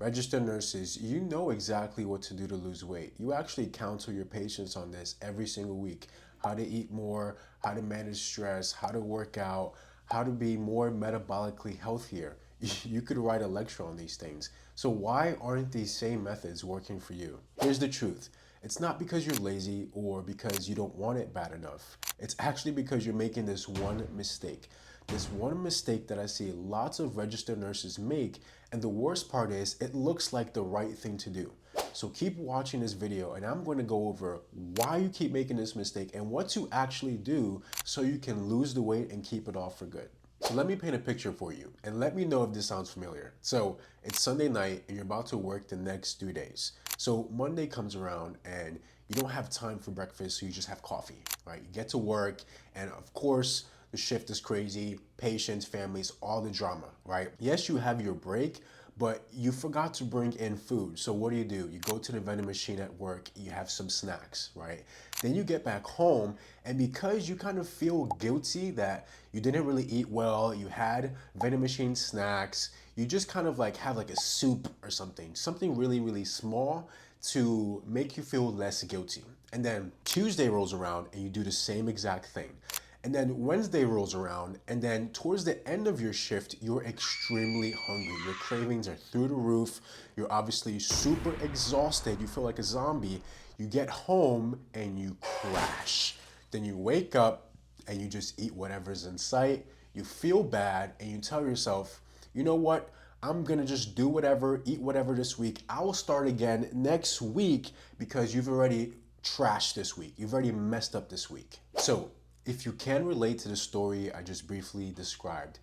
Registered nurses, you know exactly what to do to lose weight. You actually counsel your patients on this every single week. How to eat more, how to manage stress, how to work out, how to be more metabolically healthier. You could write a lecture on these things. So why aren't these same methods working for you? Here's the truth. It's not because you're lazy or because you don't want it bad enough. It's actually because you're making this one mistake. This one mistake that I see lots of registered nurses make, and the worst part is it looks like the right thing to do. So keep watching this video and I'm going to go over why you keep making this mistake and what to actually do so you can lose the weight and keep it off for good. So let me paint a picture for you and let me know if this sounds familiar. So it's Sunday night and you're about to work the next 2 days. So Monday comes around and you don't have time for breakfast, so you just have coffee, right? You get to work and of course, the shift is crazy, patients, families, all the drama, right? Yes, you have your break, but you forgot to bring in food. So what do? You go to the vending machine at work, you have some snacks, right? Then you get back home, and because you kind of feel guilty that you didn't really eat well, you had vending machine snacks, you just kind of like have like a soup or something really, really small to make you feel less guilty. And then Tuesday rolls around and you do the same exact thing. And then Wednesday rolls around, and then towards the end of your shift, you're extremely hungry. Your cravings are through the roof. You're obviously super exhausted. You feel like a zombie. You get home and you crash. Then you wake up and you just eat whatever's in sight. You feel bad and you tell yourself, you know what? I'm gonna just do whatever, eat whatever this week. I will start again next week because you've already trashed this week. You've already messed up this week. So, if you can relate to the story I just briefly described,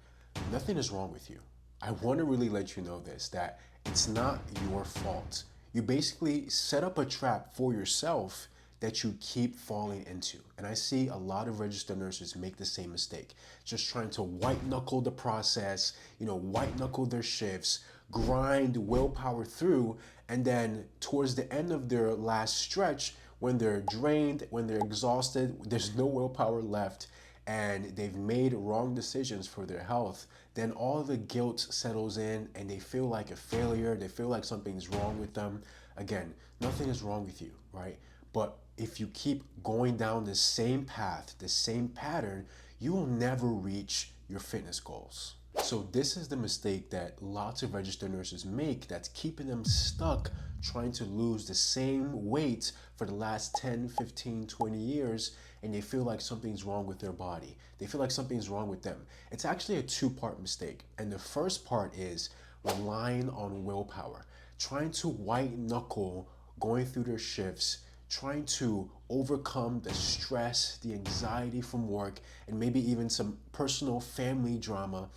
nothing is wrong with you. I want to really let you know this, that it's not your fault. You basically set up a trap for yourself that you keep falling into. And I see a lot of registered nurses make the same mistake, just trying to white knuckle the process, white knuckle their shifts, grind willpower through, and then towards the end of their last stretch, when they're drained, when they're exhausted, there's no willpower left, and they've made wrong decisions for their health, then all the guilt settles in and they feel like a failure. They feel like something's wrong with them. Again, nothing is wrong with you, right? But if you keep going down the same path, the same pattern, you will never reach your fitness goals. So this is the mistake that lots of registered nurses make that's keeping them stuck trying to lose the same weight for the last 10, 15, 20 years, and they feel like something's wrong with their body. They feel like something's wrong with them. It's actually a two-part mistake. And the first part is relying on willpower, trying to white knuckle going through their shifts, trying to overcome the stress, the anxiety from work, and maybe even some personal family drama,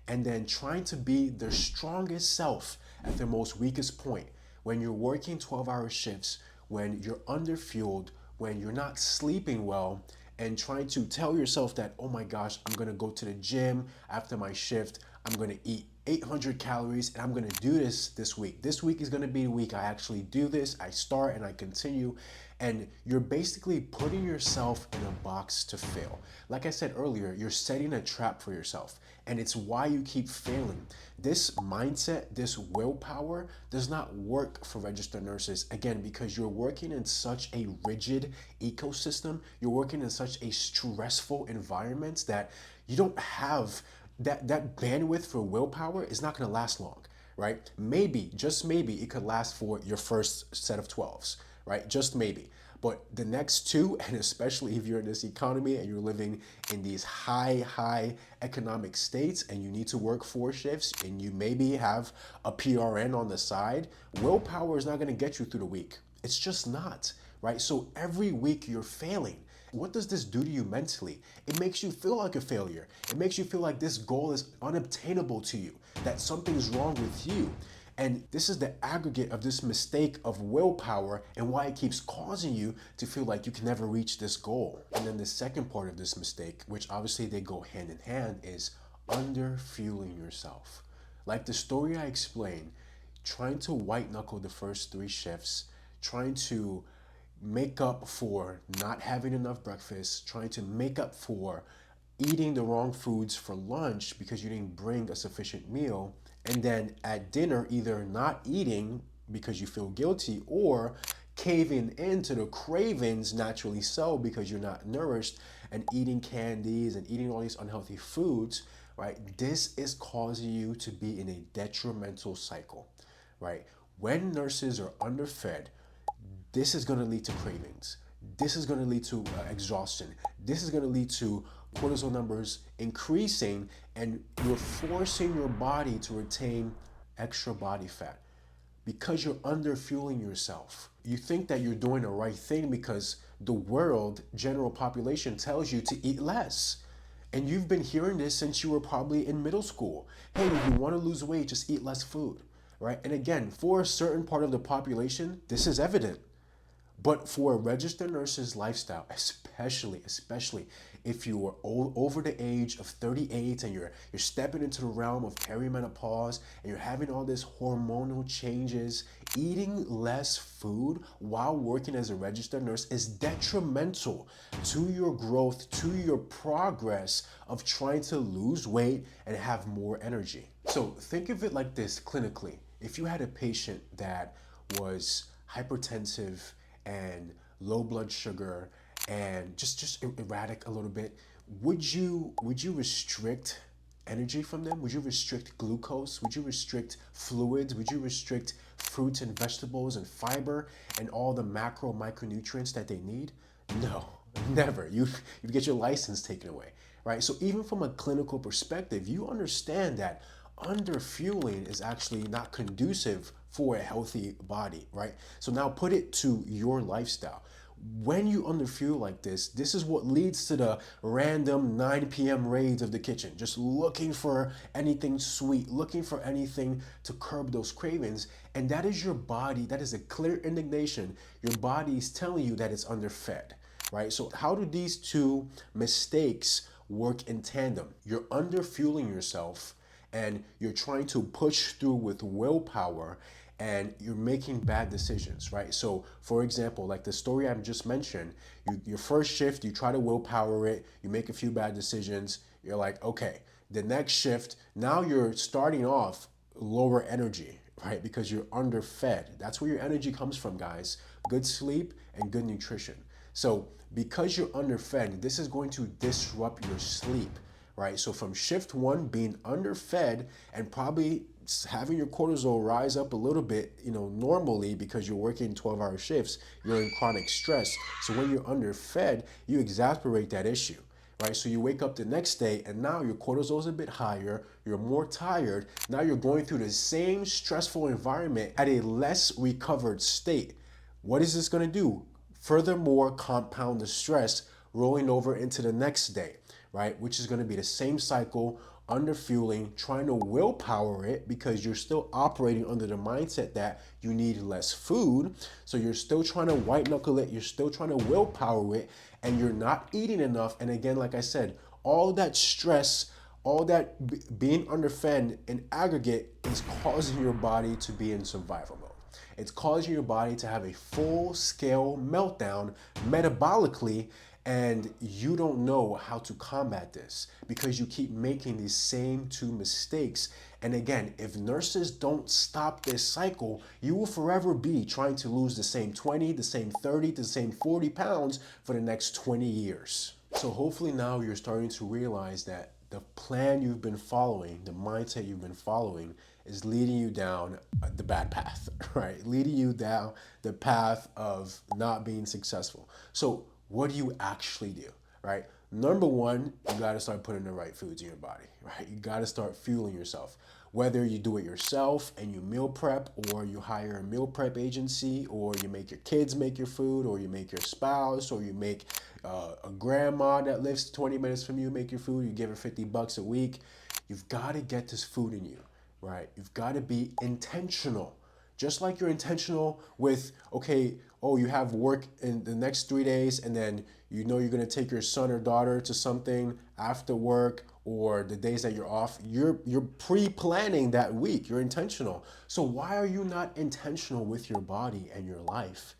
and then trying to be their strongest self at their most weakest point. When you're working 12-hour shifts, when you're underfueled, when you're not sleeping well, and trying to tell yourself that, oh my gosh, I'm gonna go to the gym after my shift, I'm gonna eat 800 calories and I'm gonna do this week. This week is gonna be the week I actually do this. I start and I continue. And you're basically putting yourself in a box to fail. Like I said earlier, you're setting a trap for yourself. And it's why you keep failing. This mindset, this willpower does not work for registered nurses. Again, because you're working in such a rigid ecosystem, you're working in such a stressful environment that you don't have that bandwidth for willpower is not going to last long, right? Maybe, just maybe, it could last for your first set of 12s, right? Just maybe. But the next two, and especially if you're in this economy and you're living in these high economic states and you need to work 4 shifts and you maybe have a PRN on the side, willpower is not going to get you through the week. It's just not, right? So every week you're failing. What does this do to you mentally? It makes you feel like a failure. It makes you feel like this goal is unobtainable to you, that something's wrong with you. And this is the aggregate of this mistake of willpower and why it keeps causing you to feel like you can never reach this goal. And then the second part of this mistake, which obviously they go hand in hand, is underfueling yourself. Like the story I explained, trying to white knuckle the first 3 shifts, trying to make up for not having enough breakfast, trying to make up for eating the wrong foods for lunch because you didn't bring a sufficient meal, and then at dinner either not eating because you feel guilty or caving into the cravings naturally so because you're not nourished and eating candies and eating all these unhealthy foods, right? This is causing you to be in a detrimental cycle, right? When nurses are underfed, this is going to lead to cravings. This is going to lead to exhaustion. This is going to lead to cortisol numbers increasing, and you're forcing your body to retain extra body fat because you're underfueling yourself. You think that you're doing the right thing because the world, general population, tells you to eat less. And you've been hearing this since you were probably in middle school. Hey, if you want to lose weight, just eat less food, right? And again, for a certain part of the population, this is evident. But for a registered nurse's lifestyle, especially if you are over the age of 38 and you're stepping into the realm of perimenopause and you're having all these hormonal changes, eating less food while working as a registered nurse is detrimental to your growth, to your progress of trying to lose weight and have more energy. So think of it like this clinically. If you had a patient that was hypertensive and low blood sugar and just erratic a little bit, would you restrict energy from them? Would you restrict glucose? Would you restrict fluids? Would you restrict fruits and vegetables and fiber and all the macro micronutrients that they need? No, never. You get your license taken away, right? So even from a clinical perspective, you understand that underfueling is actually not conducive for a healthy body, right? So now put it to your lifestyle. When you underfuel like this is what leads to the random 9 p.m. raids of the kitchen, just looking for anything sweet, looking for anything to curb those cravings. And that is your body, that is a clear indication. Your body is telling you that it's underfed, right? So how do these two mistakes work in tandem? You're underfueling yourself and you're trying to push through with willpower and you're making bad decisions, right? So for example, like the story I've just mentioned, your first shift, you try to willpower it, you make a few bad decisions, you're like, okay, the next shift, now you're starting off lower energy, right? Because you're underfed. That's where your energy comes from, guys. Good sleep and good nutrition. So because you're underfed, this is going to disrupt your sleep, right? So from shift one, being underfed and probably having your cortisol rise up a little bit, normally because you're working 12-hour shifts, you're in chronic stress. So when you're underfed, you exacerbate that issue, right? So you wake up the next day and now your cortisol is a bit higher, you're more tired. Now you're going through the same stressful environment at a less recovered state. What is this going to do? Furthermore, compound the stress rolling over into the next day, right? Which is going to be the same cycle, underfueling, trying to willpower it because you're still operating under the mindset that you need less food. So you're still trying to white knuckle it, you're still trying to willpower it, and you're not eating enough. And again, like I said, all that stress, all that being underfed in aggregate is causing your body to be in survival mode. It's causing your body to have a full-scale meltdown metabolically, and you don't know how to combat this because you keep making these same two mistakes. And again, if nurses don't stop this cycle, you will forever be trying to lose the same 20, the same 30, the same 40 pounds for the next 20 years. So hopefully now you're starting to realize that the plan you've been following, the mindset you've been following is leading you down the bad path, right? Leading you down the path of not being successful. So what do you actually do, right? Number one, you got to start putting the right foods in your body, right? You got to start fueling yourself. Whether you do it yourself and you meal prep, or you hire a meal prep agency, or you make your kids make your food, or you make your spouse, or you make a grandma that lives 20 minutes from you make your food, you give her $50 a week. You've got to get this food in you, right? You've got to be intentional. Just like you're intentional with, okay, oh, you have work in the next 3 days and then you're going to take your son or daughter to something after work or the days that you're off. You're pre-planning that week. You're intentional. So why are you not intentional with your body and your life?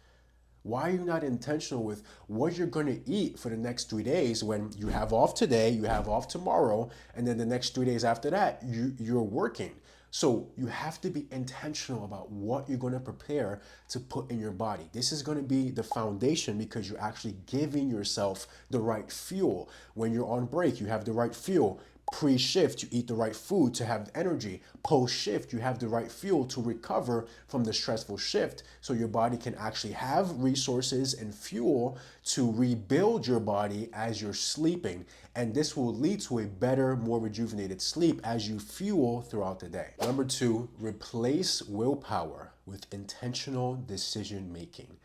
Why are you not intentional with what you're going to eat for the next 3 days when you have off today, you have off tomorrow, and then the next 3 days after that, you're working? So you have to be intentional about what you're going to prepare to put in your body. This is going to be the foundation because you're actually giving yourself the right fuel. When you're on break, you have the right fuel. Pre-shift, you eat the right food to have energy. Post-shift, you have the right fuel to recover from the stressful shift so your body can actually have resources and fuel to rebuild your body as you're sleeping. And this will lead to a better, more rejuvenated sleep as you fuel throughout the day. Number two, replace willpower with intentional decision making,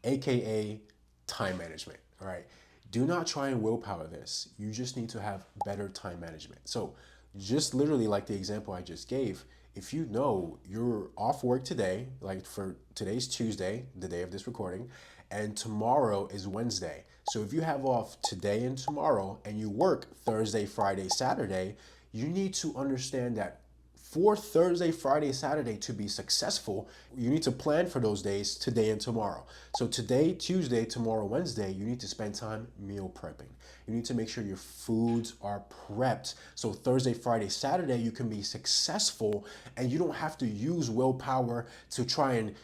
AKA time management. All right. Do not try and willpower this. You just need to have better time management. So, just literally like the example I just gave, if you know you're off work today, like for today's Tuesday, the day of this recording, and tomorrow is Wednesday. So, if you have off today and tomorrow and you work Thursday, Friday, Saturday, you need to understand that for Thursday, Friday, Saturday to be successful, you need to plan for those days today and tomorrow. So today, Tuesday, tomorrow, Wednesday, you need to spend time meal prepping. You need to make sure your foods are prepped. So Thursday, Friday, Saturday, you can be successful and you don't have to use willpower to try and,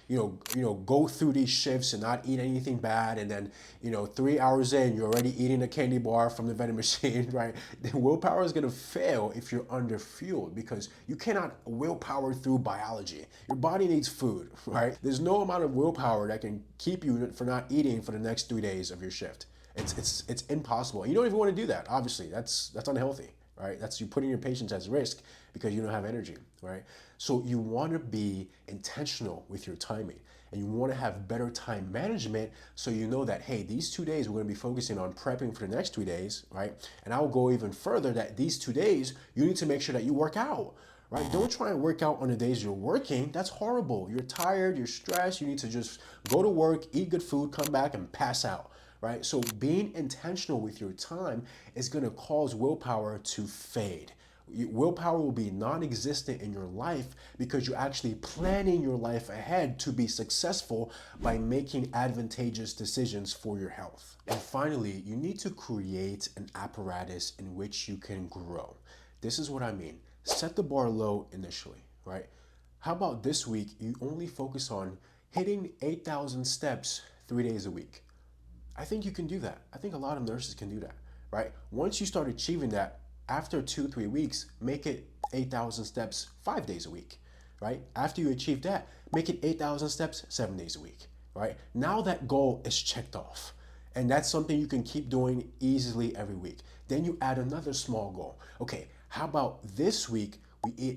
go through these shifts and not eat anything bad. And then, 3 hours in, you're already eating a candy bar from the vending machine, right? Then willpower is going to fail if you're under fueled because you cannot willpower through biology. Your body needs food, right? There's no amount of willpower that can keep you for not eating for the next 3 days of your shift. It's impossible. And you don't even want to do that. Obviously, that's unhealthy, right? That's you putting your patients at risk because you don't have energy, right? So you want to be intentional with your timing and you want to have better time management so you know that, hey, these 2 days we're going to be focusing on prepping for the next 3 days, right? And I'll go even further that these 2 days you need to make sure that you work out. Right? Don't try and work out on the days you're working. That's horrible. You're tired, you're stressed. You need to just go to work, eat good food, come back and pass out. Right? So being intentional with your time is going to cause willpower to fade. Willpower will be non-existent in your life because you're actually planning your life ahead to be successful by making advantageous decisions for your health. And finally, you need to create an apparatus in which you can grow. This is what I mean. Set the bar low initially, right? How about this week, you only focus on hitting 8,000 steps 3 days a week? I think you can do that. I think a lot of nurses can do that, right? Once you start achieving that, after 2-3 weeks, make it 8,000 steps 5 days a week, right? After you achieve that, make it 8,000 steps 7 days a week, right? Now that goal is checked off. And that's something you can keep doing easily every week. Then you add another small goal. Okay, how about this week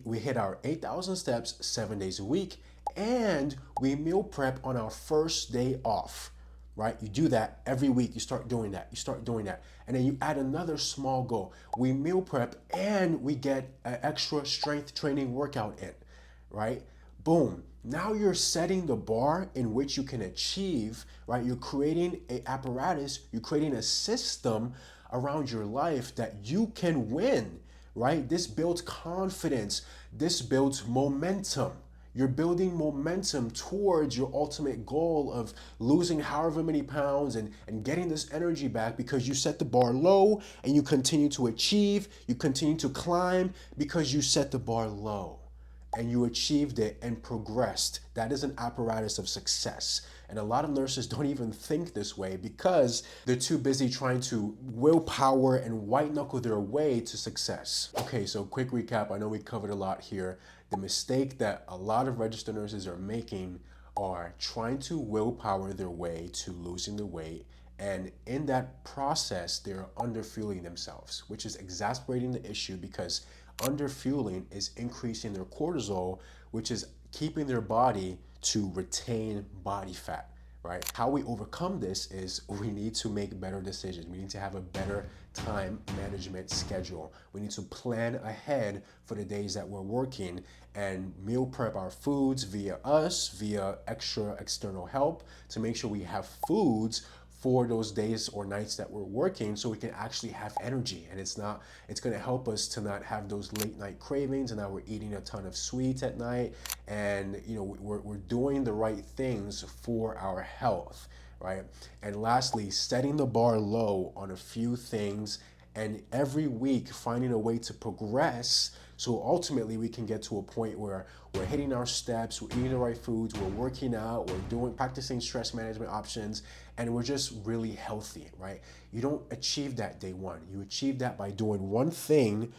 we hit our 8,000 steps 7 days a week and we meal prep on our first day off, right? You do that every week. You start doing that. And then you add another small goal. We meal prep and we get an extra strength training workout in, right? Boom. Now you're setting the bar in which you can achieve, right? You're creating an apparatus, you're creating a system around your life that you can win, right? This builds confidence. This builds momentum. You're building momentum towards your ultimate goal of losing however many pounds and getting this energy back because you set the bar low and you continue to achieve, you continue to climb because you set the bar low and you achieved it and progressed. That is an apparatus of success. And a lot of nurses don't even think this way because they're too busy trying to willpower and white knuckle their way to success. Okay, so quick recap. I know we covered a lot here. The mistake that a lot of registered nurses are making are trying to willpower their way to losing the weight. And in that process, they're underfueling themselves, which is exacerbating the issue because underfueling is increasing their cortisol, which is keeping their body to retain body fat, right? How we overcome this is we need to make better decisions. We need to have a better time management schedule. We need to plan ahead for the days that we're working and meal prep our foods via extra external help to make sure we have foods for those days or nights that we're working so we can actually have energy. And it's going to help us to not have those late night cravings and now we're eating a ton of sweets at night and we're doing the right things for our health, right? And lastly, setting the bar low on a few things and every week finding a way to progress So ultimately we can get to a point where we're hitting our steps, we're eating the right foods, we're working out, we're practicing stress management options, and we're just really healthy, right? You don't achieve that day one. You achieve that by doing one thing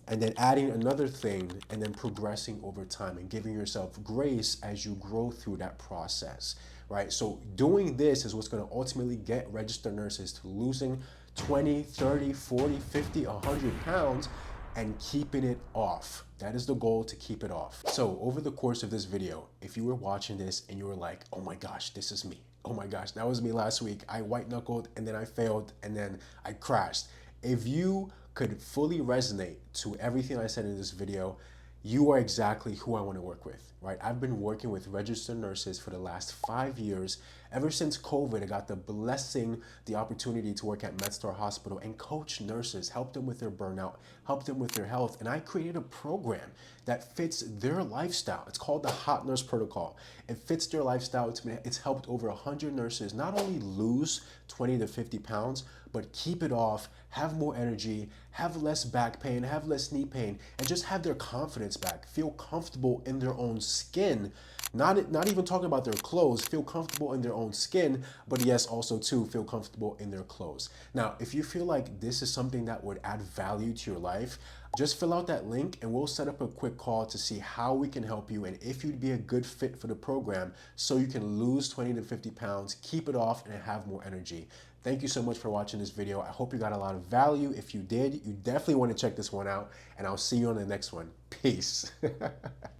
and then adding another thing and then progressing over time and giving yourself grace as you grow through that process, right? So doing this is what's going to ultimately get registered nurses to losing 20, 30, 40, 50, 100 pounds and keeping it off. That is the goal, to keep it off. So over the course of this video, if you were watching this and you were like, oh my gosh, this is me. Oh my gosh, that was me last week. I white knuckled and then I failed and then I crashed. If you could fully resonate to everything I said in this video, you are exactly who I want to work with, right? I've been working with registered nurses for the last 5 years. Ever since COVID, I got the blessing, the opportunity to work at MedStar Hospital and coach nurses, help them with their burnout, help them with their health. And I created a program that fits their lifestyle. It's called the Hot Nurse Protocol. It fits their lifestyle. It's helped over 100 nurses not only lose 20 to 50 pounds, but keep it off, have more energy, have less back pain, have less knee pain, and just have their confidence back, feel comfortable in their own skin. Not even talking about their clothes, feel comfortable in their own skin, but yes, also too, feel comfortable in their clothes. Now, if you feel like this is something that would add value to your life, just fill out that link and we'll set up a quick call to see how we can help you and if you'd be a good fit for the program so you can lose 20 to 50 pounds, keep it off, and have more energy. Thank you so much for watching this video. I hope you got a lot of value. If you did, you definitely want to check this one out, and I'll see you on the next one. Peace.